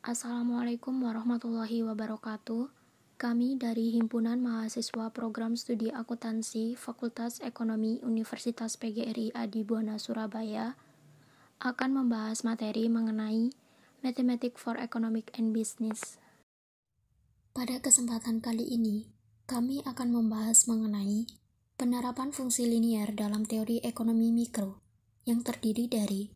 Assalamualaikum warahmatullahi wabarakatuh. Kami dari Himpunan Mahasiswa Program Studi Akuntansi Fakultas Ekonomi Universitas PGRI Adi Buana Surabaya akan membahas materi mengenai Mathematics for Economic and Business. Pada kesempatan kali ini, kami akan membahas mengenai penerapan fungsi linier dalam teori ekonomi mikro yang terdiri dari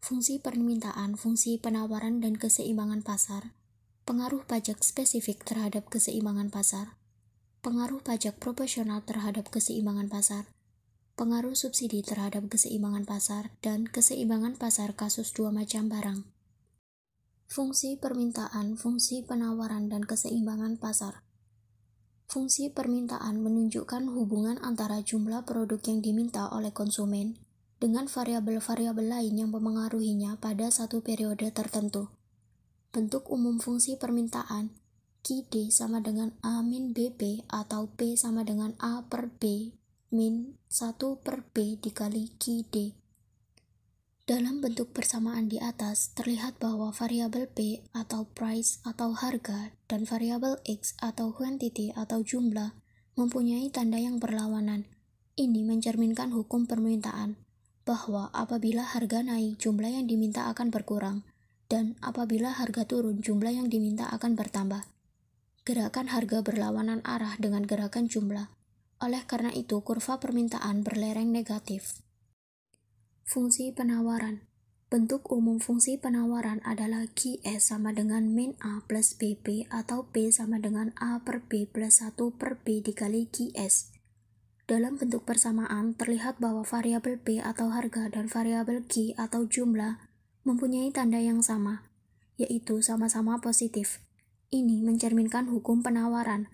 fungsi permintaan, fungsi penawaran dan keseimbangan pasar, pengaruh pajak spesifik terhadap keseimbangan pasar, pengaruh pajak proporsional terhadap keseimbangan pasar, pengaruh subsidi terhadap keseimbangan pasar, dan keseimbangan pasar kasus dua macam barang. Fungsi permintaan, fungsi penawaran, dan keseimbangan pasar. Fungsi permintaan menunjukkan hubungan antara jumlah produk yang diminta oleh konsumen dengan variabel-variabel lain yang memengaruhinya pada satu periode tertentu. Bentuk umum fungsi permintaan, QD sama dengan A min BP atau P sama dengan A per B min 1 per B dikali QD. Dalam bentuk persamaan di atas, terlihat bahwa variabel P atau price atau harga dan variabel X atau quantity atau jumlah mempunyai tanda yang berlawanan. Ini mencerminkan hukum permintaan, bahwa apabila harga naik, jumlah yang diminta akan berkurang, dan apabila harga turun, jumlah yang diminta akan bertambah. Gerakan harga berlawanan arah dengan gerakan jumlah. Oleh karena itu, kurva permintaan berlereng negatif. Fungsi penawaran. Bentuk umum fungsi penawaran adalah QS sama dengan min A plus BP atau P sama dengan A per B plus 1 per B dikali QS. Dalam bentuk persamaan, terlihat bahwa variabel P atau harga dan variabel Q atau jumlah mempunyai tanda yang sama, yaitu sama-sama positif. Ini mencerminkan hukum penawaran,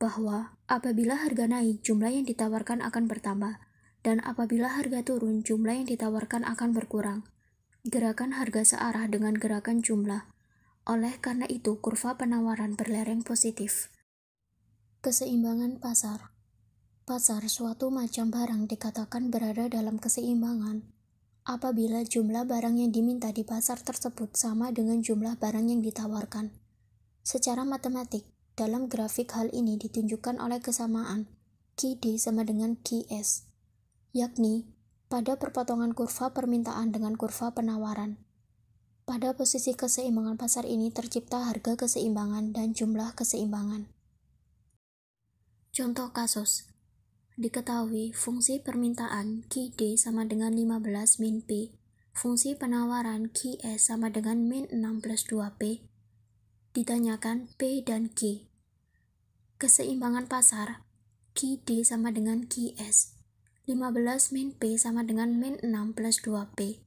bahwa apabila harga naik, jumlah yang ditawarkan akan bertambah, dan apabila harga turun, jumlah yang ditawarkan akan berkurang. Gerakan harga searah dengan gerakan jumlah. Oleh karena itu, kurva penawaran berlereng positif. Keseimbangan pasar. Pasar suatu macam barang dikatakan berada dalam keseimbangan apabila jumlah barang yang diminta di pasar tersebut sama dengan jumlah barang yang ditawarkan. Secara matematik, dalam grafik hal ini ditunjukkan oleh kesamaan QD sama dengan QS, yakni pada perpotongan kurva permintaan dengan kurva penawaran. Pada posisi keseimbangan pasar ini tercipta harga keseimbangan dan jumlah keseimbangan. Contoh kasus. Diketahui fungsi permintaan QD sama dengan 15 min P, fungsi penawaran QS sama dengan min 6 plus 2P. Ditanyakan P dan Q. Keseimbangan pasar, QD sama dengan QS. 15 min P sama dengan min 6 plus 2P.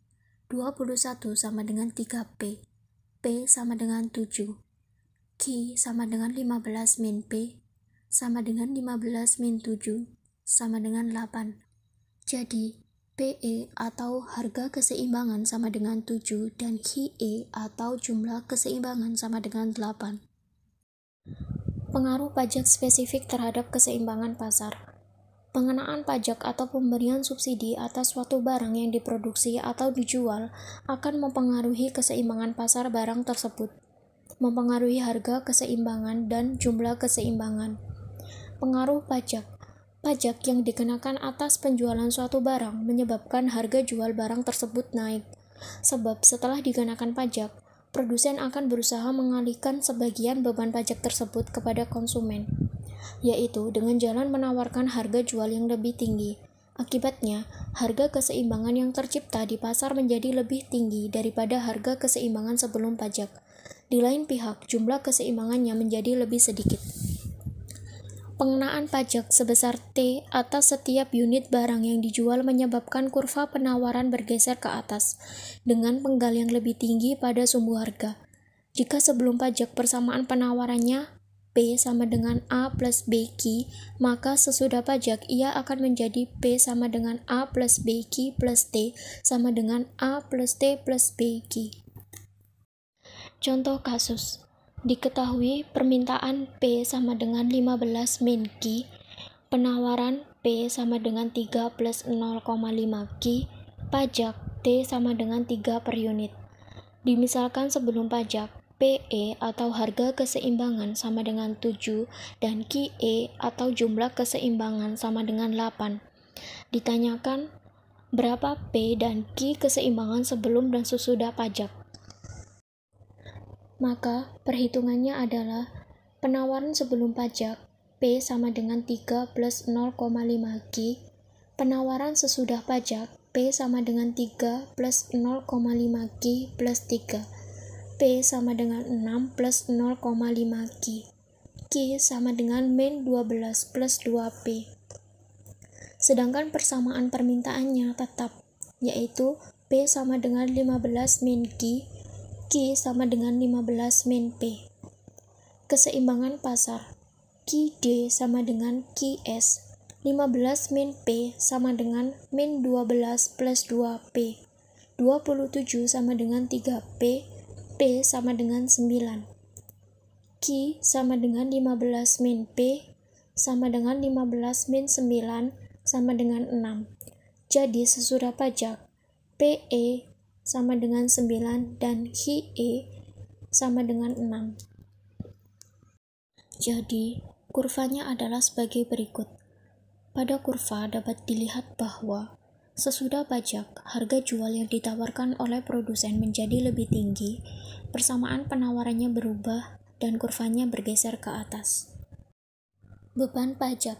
21 sama dengan 3P. P sama dengan 7. Q sama dengan 15 min P sama dengan 15 min 7 sama dengan 8. Jadi, PE atau harga keseimbangan sama dengan 7 dan QE atau jumlah keseimbangan sama dengan 8. Pengaruh pajak spesifik terhadap keseimbangan pasar. Pengenaan pajak atau pemberian subsidi atas suatu barang yang diproduksi atau dijual akan mempengaruhi keseimbangan pasar barang tersebut, mempengaruhi harga keseimbangan dan jumlah keseimbangan. Pengaruh pajak. Pajak yang dikenakan atas penjualan suatu barang menyebabkan harga jual barang tersebut naik. Sebab setelah dikenakan pajak, produsen akan berusaha mengalihkan sebagian beban pajak tersebut kepada konsumen, yaitu dengan jalan menawarkan harga jual yang lebih tinggi. Akibatnya, harga keseimbangan yang tercipta di pasar menjadi lebih tinggi daripada harga keseimbangan sebelum pajak. Di lain pihak, jumlah keseimbangannya menjadi lebih sedikit. Pengenaan pajak sebesar T atas setiap unit barang yang dijual menyebabkan kurva penawaran bergeser ke atas dengan penggal yang lebih tinggi pada sumbu harga. Jika sebelum pajak persamaan penawarannya P sama dengan A plus BQ, maka sesudah pajak ia akan menjadi P sama dengan A plus BQ plus T sama dengan A plus T plus BQ. Contoh kasus. Diketahui permintaan P sama dengan 15 min Q, penawaran P sama dengan 3 plus 0,5 Q, pajak T sama dengan 3 per unit. Dimisalkan sebelum pajak, PE atau harga keseimbangan sama dengan 7 dan QE atau jumlah keseimbangan sama dengan 8. Ditanyakan berapa P dan Q keseimbangan sebelum dan sesudah pajak. Maka perhitungannya adalah penawaran sebelum pajak P sama dengan 3 plus 0,5 Q, penawaran sesudah pajak P sama dengan 3 plus 0,5 Q plus 3, P sama dengan 6 plus 0,5 Q, Q sama dengan min 12 plus 2P. Sedangkan persamaan permintaannya tetap, yaitu P sama dengan 15 min Q, Q sama dengan 15 min P. Keseimbangan pasar QD sama dengan QS, 15 min P sama dengan min 12 plus 2P, 27 sama dengan 3P, P sama dengan 9. Q sama dengan 15 min P sama dengan 15 min 9 sama dengan 6. Jadi sesudah pajak, PE sama dengan 9 dan QE sama dengan 6. Jadi, kurvanya adalah sebagai berikut. Pada kurva dapat dilihat bahwa sesudah pajak, harga jual yang ditawarkan oleh produsen menjadi lebih tinggi, persamaan penawarannya berubah, dan kurvanya bergeser ke atas. Beban pajak.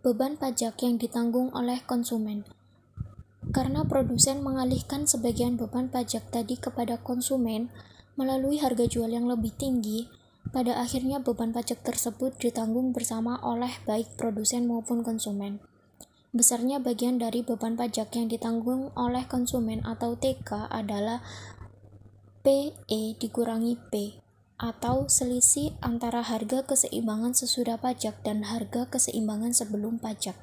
Beban pajak yang ditanggung oleh konsumen. Karena produsen mengalihkan sebagian beban pajak tadi kepada konsumen melalui harga jual yang lebih tinggi, pada akhirnya beban pajak tersebut ditanggung bersama oleh baik produsen maupun konsumen. Besarnya bagian dari beban pajak yang ditanggung oleh konsumen atau TK adalah PE dikurangi P, atau selisih antara harga keseimbangan sesudah pajak dan harga keseimbangan sebelum pajak.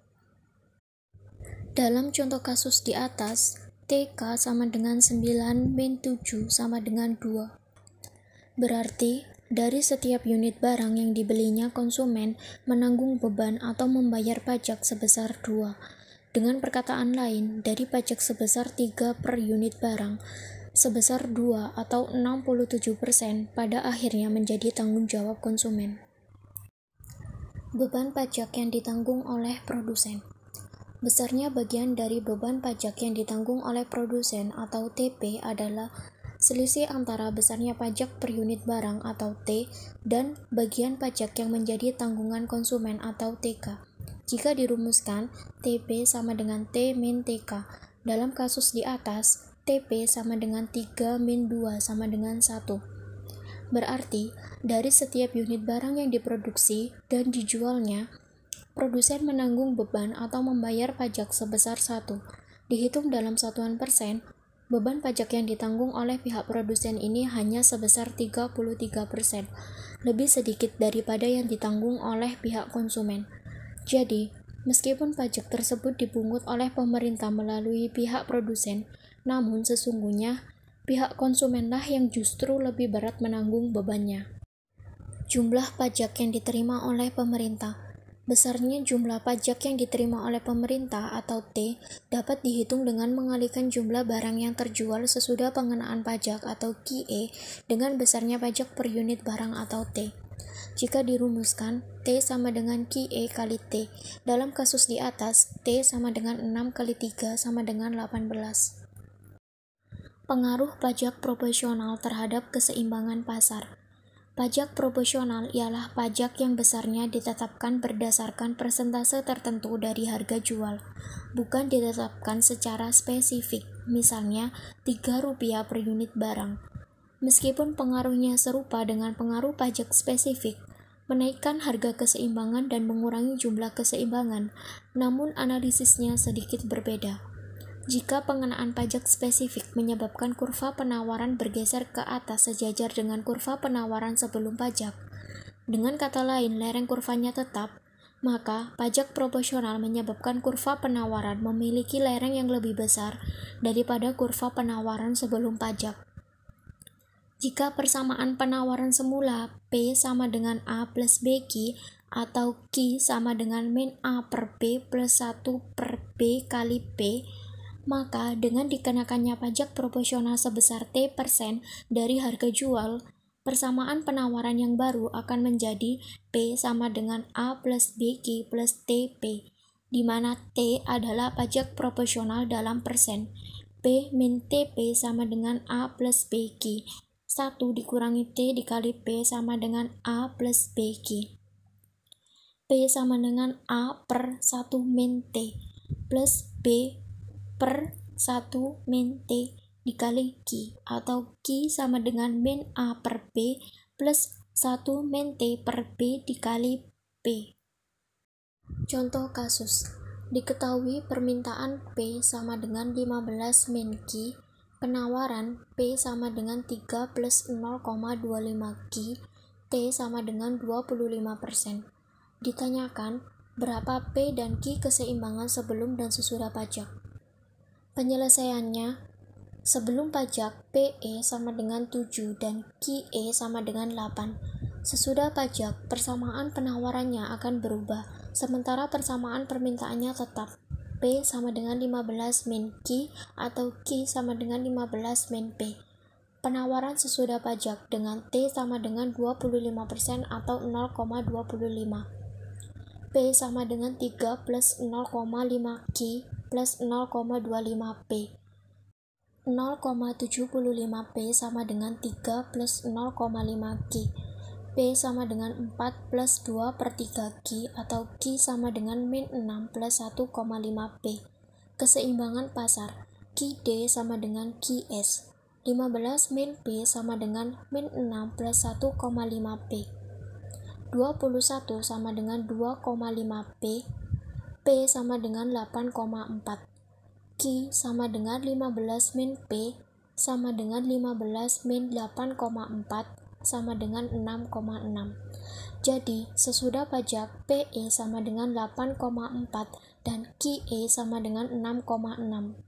Dalam contoh kasus di atas, TK sama dengan 9 min 7 sama dengan 2. Berarti, dari setiap unit barang yang dibelinya konsumen menanggung beban atau membayar pajak sebesar 2. Dengan perkataan lain, dari pajak sebesar 3 per unit barang, sebesar 2 atau 67% pada akhirnya menjadi tanggung jawab konsumen. Beban pajak yang ditanggung oleh produsen. Besarnya bagian dari beban pajak yang ditanggung oleh produsen atau TP adalah selisih antara besarnya pajak per unit barang atau T dan bagian pajak yang menjadi tanggungan konsumen atau TK. Jika dirumuskan, TP sama dengan T min TK. Dalam kasus di atas, TP sama dengan 3 min 2 sama dengan 1. Berarti, dari setiap unit barang yang diproduksi dan dijualnya, produsen menanggung beban atau membayar pajak sebesar 1. Dihitung dalam satuan persen, beban pajak yang ditanggung oleh pihak produsen ini hanya sebesar 33%, lebih sedikit daripada yang ditanggung oleh pihak konsumen. Jadi, meskipun pajak tersebut dipungut oleh pemerintah melalui pihak produsen, namun sesungguhnya pihak konsumenlah yang justru lebih berat menanggung bebannya. Jumlah pajak yang diterima oleh pemerintah. Besarnya jumlah pajak yang diterima oleh pemerintah atau T dapat dihitung dengan mengalihkan jumlah barang yang terjual sesudah pengenaan pajak atau QE dengan besarnya pajak per unit barang atau T. Jika dirumuskan, T sama dengan QE kali T. Dalam kasus di atas, T sama dengan 6 kali 3 sama dengan 18. Pengaruh pajak proporsional terhadap keseimbangan pasar. Pajak proporsional ialah pajak yang besarnya ditetapkan berdasarkan persentase tertentu dari harga jual, bukan ditetapkan secara spesifik, misalnya Rp3 per unit barang. Meskipun pengaruhnya serupa dengan pengaruh pajak spesifik, menaikkan harga keseimbangan dan mengurangi jumlah keseimbangan, namun analisisnya sedikit berbeda. Jika pengenaan pajak spesifik menyebabkan kurva penawaran bergeser ke atas sejajar dengan kurva penawaran sebelum pajak, dengan kata lain lereng kurvanya tetap, maka pajak proporsional menyebabkan kurva penawaran memiliki lereng yang lebih besar daripada kurva penawaran sebelum pajak. Jika persamaan penawaran semula P sama dengan A plus BQ atau Q sama dengan min A per P plus 1 per B kali P, maka dengan dikenakannya pajak proporsional sebesar T% dari harga jual, Persamaan penawaran yang baru akan menjadi P sama dengan A plus BQ plus TP, di mana T adalah pajak proporsional dalam persen. P min TP sama dengan A plus BQ. 1 dikurangi T dikali P sama dengan A plus BQ. P sama dengan A per 1 min T plus B per 1 min T dikali Q, atau Q sama dengan min A per B plus 1 min T per B dikali P. Contoh kasus, diketahui permintaan P sama dengan 15 min Q, penawaran P sama dengan 3 plus 0,25 Q, T sama dengan 25%. Ditanyakan, berapa P dan Q keseimbangan sebelum dan sesudah pajak? Penyelesaiannya, sebelum pajak PE sama dengan 7 dan QE sama dengan 8. Sesudah pajak, persamaan penawarannya akan berubah, sementara persamaan permintaannya tetap. P sama dengan 15 min Q atau Q sama dengan 15 min P. Penawaran sesudah pajak dengan T sama dengan 25% atau 0,25. P sama dengan 3 plus 0,5 Q plus 0,25 P. 0,75 P sama dengan 3 plus 0,5 Q. P sama dengan 4 plus 2 per 3 Q atau Q sama dengan min 6 plus 1,5 P. Keseimbangan pasar, QD sama dengan QS. 15 min P sama dengan min 6 plus 1,5 P. 21 sama dengan 2,5 P. P sama dengan 8,4. Q sama dengan 15 min P sama dengan 15 min 8,4 sama dengan 6,6. Jadi, sesudah pajak PE sama dengan 8,4 dan QE sama dengan 6,6.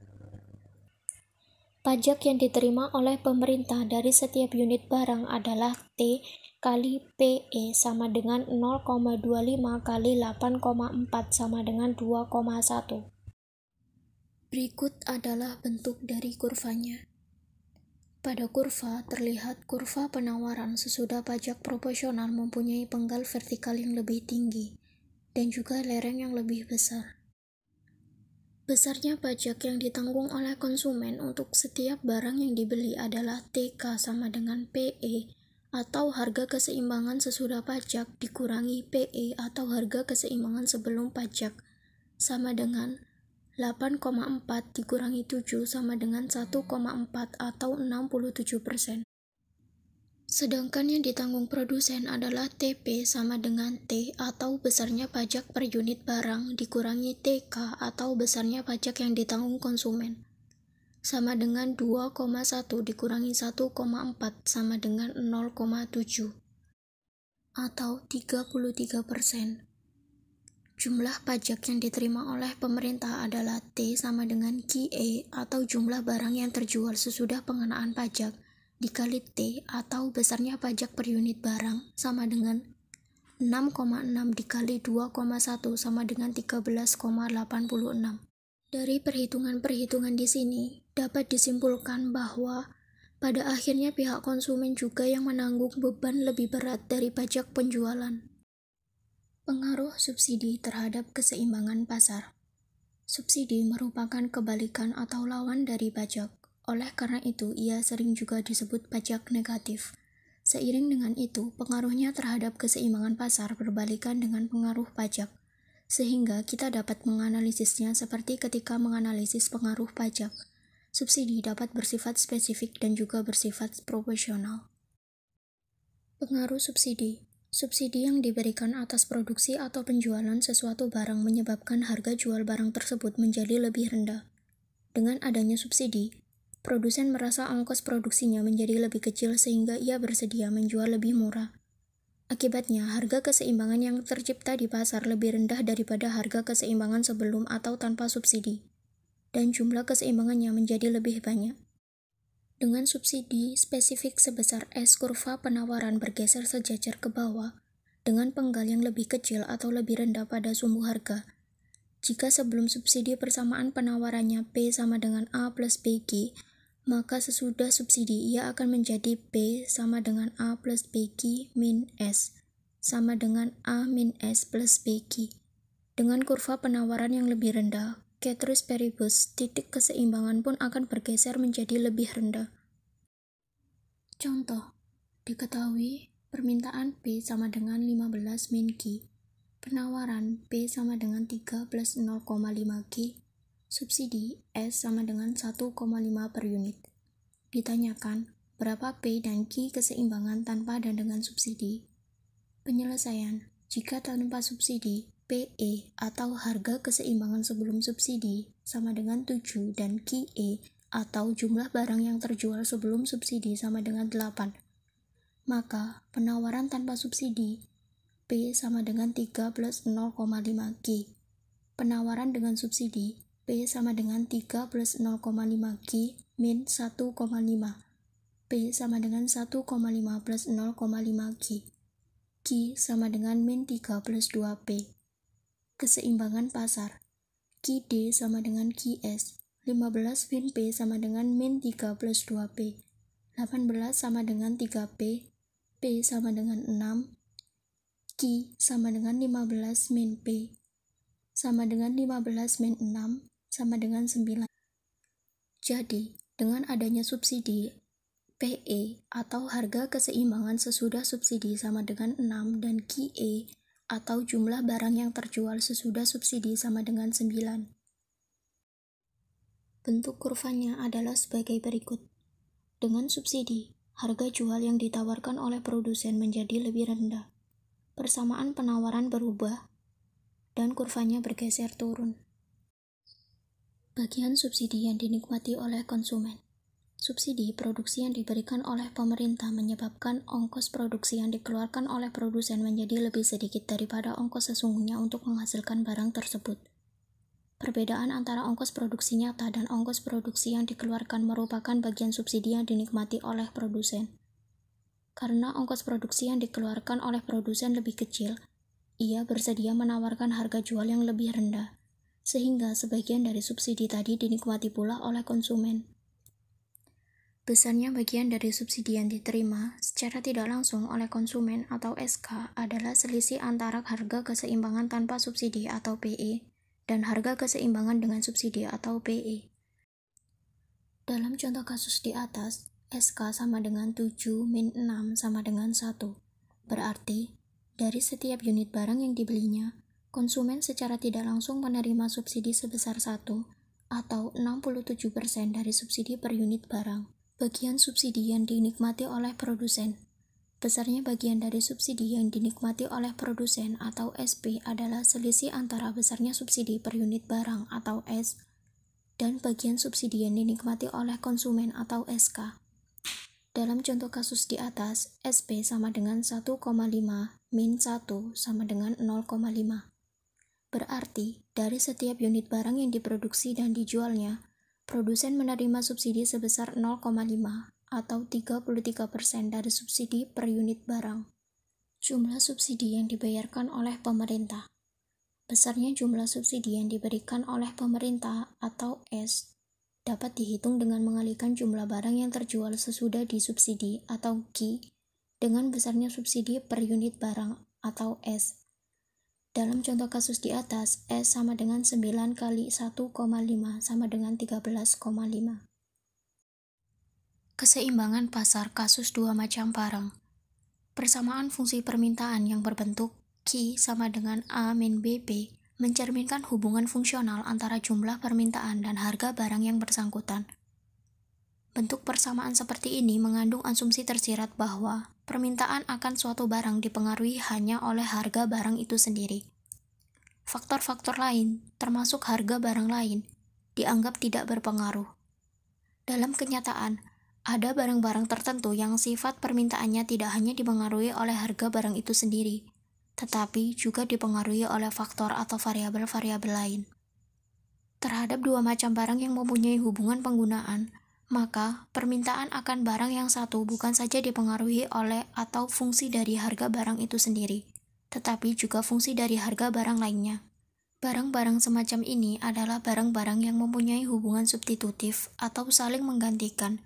Pajak yang diterima oleh pemerintah dari setiap unit barang adalah T kali PE sama dengan 0,25 kali 8,4 sama dengan 2,1. Berikut adalah bentuk dari kurvanya. Pada kurva terlihat kurva penawaran sesudah pajak proporsional mempunyai penggal vertikal yang lebih tinggi dan juga lereng yang lebih besar. Besarnya pajak yang ditanggung oleh konsumen untuk setiap barang yang dibeli adalah TK sama dengan PE atau harga keseimbangan sesudah pajak dikurangi PE atau harga keseimbangan sebelum pajak sama dengan 8,4 dikurangi 7 sama dengan 1,4 atau 67%. Sedangkan yang ditanggung produsen adalah TP sama dengan T atau besarnya pajak per unit barang dikurangi TK atau besarnya pajak yang ditanggung konsumen sama dengan 2,1 dikurangi 1,4 sama dengan 0,7 atau 33%. Jumlah pajak yang diterima oleh pemerintah adalah T sama dengan QE atau jumlah barang yang terjual sesudah pengenaan pajak dikali T atau besarnya pajak per unit barang sama dengan 6,6 dikali 2,1 sama dengan 13,86. Dari perhitungan-perhitungan di sini dapat disimpulkan bahwa pada akhirnya pihak konsumen juga yang menanggung beban lebih berat dari pajak penjualan. Pengaruh subsidi terhadap keseimbangan pasar. Subsidi merupakan kebalikan atau lawan dari pajak. Oleh karena itu, ia sering juga disebut pajak negatif. Seiring dengan itu, pengaruhnya terhadap keseimbangan pasar berbalikan dengan pengaruh pajak, sehingga kita dapat menganalisisnya seperti ketika menganalisis pengaruh pajak. Subsidi dapat bersifat spesifik dan juga bersifat proporsional. Pengaruh subsidi. Subsidi yang diberikan atas produksi atau penjualan sesuatu barang menyebabkan harga jual barang tersebut menjadi lebih rendah. Dengan adanya subsidi, produsen merasa ongkos produksinya menjadi lebih kecil sehingga ia bersedia menjual lebih murah. Akibatnya, harga keseimbangan yang tercipta di pasar lebih rendah daripada harga keseimbangan sebelum atau tanpa subsidi, dan jumlah keseimbangannya menjadi lebih banyak. Dengan subsidi spesifik sebesar S, kurva penawaran bergeser sejajar ke bawah, dengan penggal yang lebih kecil atau lebih rendah pada sumbu harga. Jika sebelum subsidi persamaan penawarannya P sama dengan A plus BQ, maka sesudah subsidi ia akan menjadi P sama dengan A plus BQ min S, sama dengan A min S plus BQ. Dengan kurva penawaran yang lebih rendah, ceteris paribus, titik keseimbangan pun akan bergeser menjadi lebih rendah. Contoh, diketahui permintaan P sama dengan 15 min Q, penawaran P sama dengan 3 plus 0,5 Q, subsidi S sama dengan 1,5 per unit. Ditanyakan, berapa P dan Q keseimbangan tanpa dan dengan subsidi? Penyelesaian, jika tanpa subsidi, PE atau harga keseimbangan sebelum subsidi sama dengan 7 dan QE atau jumlah barang yang terjual sebelum subsidi sama dengan 8. Maka penawaran tanpa subsidi P sama dengan 3 plus 0,5 Q. Penawaran dengan subsidi P sama dengan 3 plus 0,5 Q min 1,5. P sama dengan 1,5 plus 0,5 Q. Q sama dengan min 3 plus 2P. Keseimbangan pasar QD sama dengan QS. 15 min P sama dengan min 3 plus 2P. 18 sama dengan 3P. P sama dengan 6. Q sama dengan 15 min P sama dengan 15 min 6 sama dengan 9. Jadi, dengan adanya subsidi, PE atau harga keseimbangan sesudah subsidi sama dengan 6 dan QE atau jumlah barang yang terjual sesudah subsidi sama dengan 9. Bentuk kurvanya adalah sebagai berikut. Dengan subsidi, harga jual yang ditawarkan oleh produsen menjadi lebih rendah. Persamaan penawaran berubah, dan kurvanya bergeser turun. Bagian subsidi yang dinikmati oleh konsumen. Subsidi produksi yang diberikan oleh pemerintah menyebabkan ongkos produksi yang dikeluarkan oleh produsen menjadi lebih sedikit daripada ongkos sesungguhnya untuk menghasilkan barang tersebut. Perbedaan antara ongkos produksi nyata dan ongkos produksi yang dikeluarkan merupakan bagian subsidi yang dinikmati oleh produsen. Karena ongkos produksi yang dikeluarkan oleh produsen lebih kecil, ia bersedia menawarkan harga jual yang lebih rendah, sehingga sebagian dari subsidi tadi dinikmati pula oleh konsumen. Besarnya bagian dari subsidi yang diterima secara tidak langsung oleh konsumen atau SK adalah selisih antara harga keseimbangan tanpa subsidi atau PE dan harga keseimbangan dengan subsidi atau PE. Dalam contoh kasus di atas, SK sama dengan 7 min 6 sama dengan 1. Berarti, dari setiap unit barang yang dibelinya, konsumen secara tidak langsung menerima subsidi sebesar 1 atau 67% dari subsidi per unit barang. Bagian subsidi yang dinikmati oleh produsen. Besarnya bagian dari subsidi yang dinikmati oleh produsen atau SP adalah selisih antara besarnya subsidi per unit barang atau S dan bagian subsidi yang dinikmati oleh konsumen atau SK. Dalam contoh kasus di atas, SP sama dengan 1,5 min 1 sama dengan 0,5. Berarti, dari setiap unit barang yang diproduksi dan dijualnya, produsen menerima subsidi sebesar 0,5 atau 33% dari subsidi per unit barang. Jumlah subsidi yang dibayarkan oleh pemerintah. Besarnya jumlah subsidi yang diberikan oleh pemerintah atau S dapat dihitung dengan mengalihkan jumlah barang yang terjual sesudah disubsidi atau Q dengan besarnya subsidi per unit barang atau S. Dalam contoh kasus di atas, S sama dengan 9 kali 1,5 sama dengan 13,5. Keseimbangan pasar kasus dua macam barang. Persamaan fungsi permintaan yang berbentuk Q sama dengan A min BP mencerminkan hubungan fungsional antara jumlah permintaan dan harga barang yang bersangkutan. Bentuk persamaan seperti ini mengandung asumsi tersirat bahwa permintaan akan suatu barang dipengaruhi hanya oleh harga barang itu sendiri. Faktor-faktor lain, termasuk harga barang lain, dianggap tidak berpengaruh. Dalam kenyataan, ada barang-barang tertentu yang sifat permintaannya tidak hanya dipengaruhi oleh harga barang itu sendiri, tetapi juga dipengaruhi oleh faktor atau variabel-variabel lain. Terhadap dua macam barang yang mempunyai hubungan penggunaan, maka permintaan akan barang yang satu bukan saja dipengaruhi oleh atau fungsi dari harga barang itu sendiri, tetapi juga fungsi dari harga barang lainnya. Barang-barang semacam ini adalah barang-barang yang mempunyai hubungan substitutif atau saling menggantikan,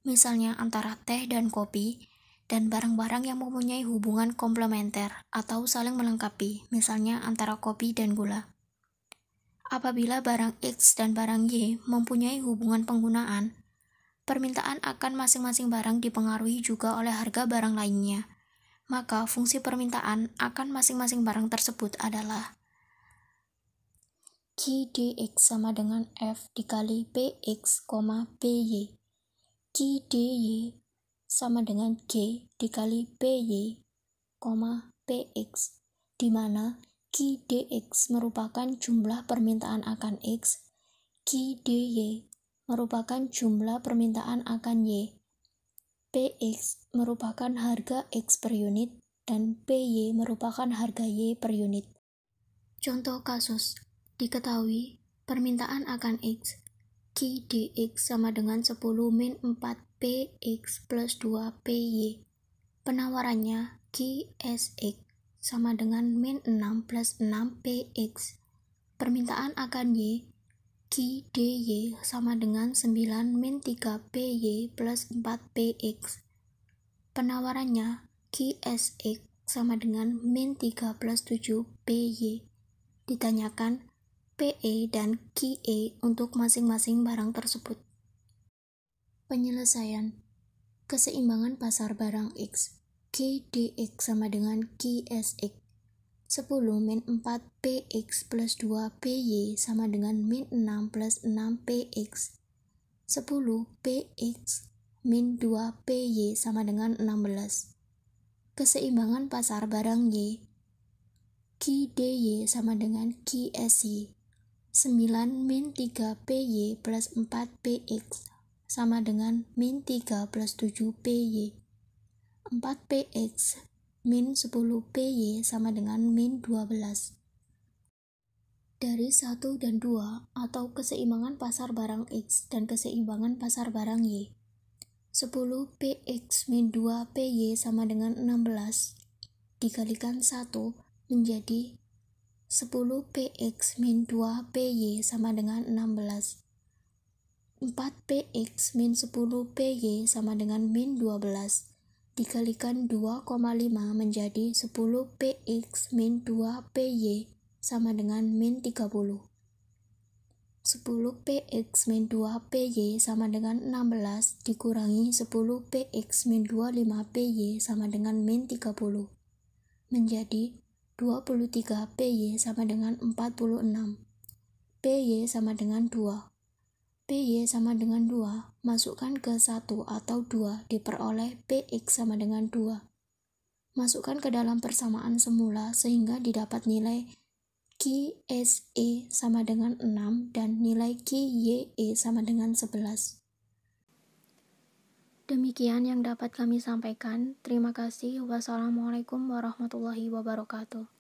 misalnya antara teh dan kopi, dan barang-barang yang mempunyai hubungan komplementer atau saling melengkapi, misalnya antara kopi dan gula. Apabila barang X dan barang Y mempunyai hubungan penggunaan, permintaan akan masing-masing barang dipengaruhi juga oleh harga barang lainnya. Maka fungsi permintaan akan masing-masing barang tersebut adalah Q dx sama dengan F dikali Px, Py. Q dy sama dengan G dikali Py, Px, di mana Q dx merupakan jumlah permintaan akan X, Q dy merupakan jumlah permintaan akan Y, Px merupakan harga X per unit, dan Py merupakan harga Y per unit. Contoh kasus, diketahui permintaan akan X, Q dx sama dengan 10 min 4 Px plus 2 Py. Penawarannya Qsx sama dengan min 6 plus 6 Px. Permintaan akan Y, Q dy sama dengan 9 min 3 Py plus 4 Px. Penawarannya Qsx sama dengan min 3 plus 7 Py. Ditanyakan PE dan QE untuk masing-masing barang tersebut. Penyelesaian keseimbangan pasar barang X, Q dx sama dengan Qsx. 10 min 4 Px plus 2 Py sama dengan min 6 plus 6 Px. 10 Px min 2 Py sama dengan 16. Keseimbangan pasar barang Y, Q dy sama dengan Qsy. 9 min 3 Py plus 4 Px sama dengan min 3 plus 7 Py. 4 Px min 10 Py sama dengan min 12. Dari 1 dan 2 atau keseimbangan pasar barang X dan keseimbangan pasar barang Y. 10 Px min 2 Py sama dengan 16 dikalikan 1 menjadi 10 Px min 2 Py sama dengan 16. 4 Px min 10 Py sama dengan min 12 dikalikan 2,5 menjadi 10 Px min 2 Py sama dengan min 30. 10 Px min 2 Py sama dengan 16 dikurangi 10 Px min 25 Py sama dengan min 30 menjadi 23 Py sama dengan 46. Py sama dengan 2. Py sama dengan 2, masukkan ke 1 atau 2 diperoleh Px sama dengan 2. Masukkan ke dalam persamaan semula sehingga didapat nilai Qse sama dengan 6 dan nilai Qye sama dengan 11. Demikian yang dapat kami sampaikan. Terima kasih. Wassalamualaikum warahmatullahi wabarakatuh.